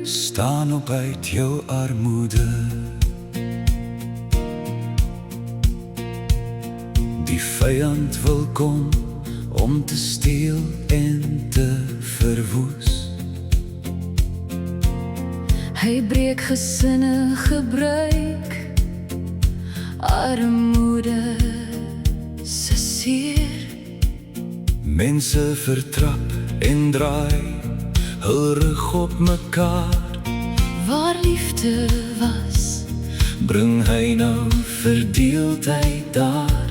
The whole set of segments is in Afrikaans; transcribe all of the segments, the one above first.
Staan op uit jou armoede. Die vyand wil kom om te steel en te verwoes. Hy breek gesinne, gebruik armoede se seer. Mense vertrap en draai hul rug op mekaar. Waar liefde was, Bring hy nou verdeeldheid daar.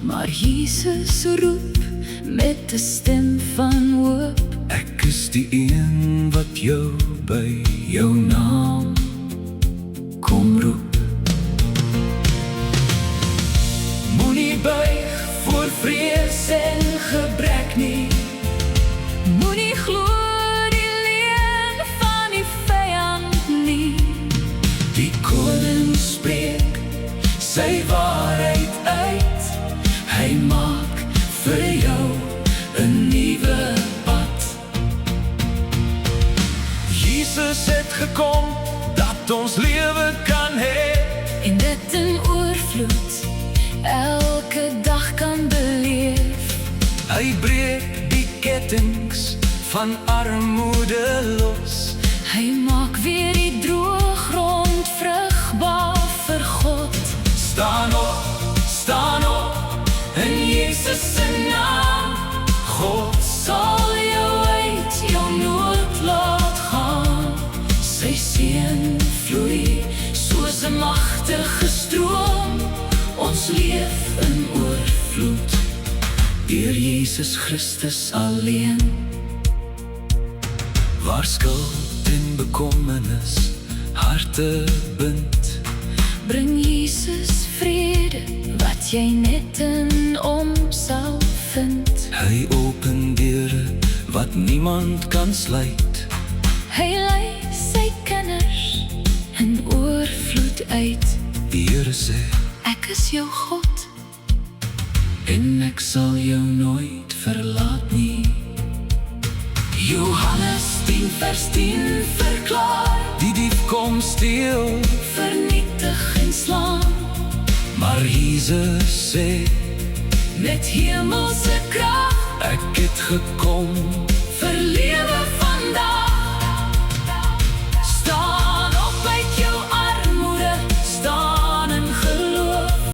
maar Jesus roep met 'n stem van hoop. Ek is die een wat jou by jou naam kom roep. Moenie buig voor vrees en gebrek nie. Moenie glo die leuen van die vyand nie. Die koning spreek sy waarheid uit. Hy maak vir jou 'n nuwe pad. Jesus het gekom dat ons lewe kan hê. En dit in oorvloed elke dag kan beleef. Hy breek die kettinge van armoede los. Hy maak weer die droë grond vrugbaar vir God. Staan op in Jesus se naam. God Sal jou uit jou nood laat gaan. sy seën Vloei soos 'n magtige stroom. ons leef in oorvloed deur Jesus Christus alleen. Waar skuld en bekommernis harte bind, Bring Jesus vrede wat jy net in hom sal vind. hy open deure wat niemand kan sluit. Hy lei sy kinders in oorvloed uit. Die Here sê, Ek is jou God. en ek sal jou nooit verlaat nie. Johannes 10:10 verklaar. Die dief kom steel, Vernietig en slaan. maar Jesus sê, Met hemelse krag ek het gekom vir lewe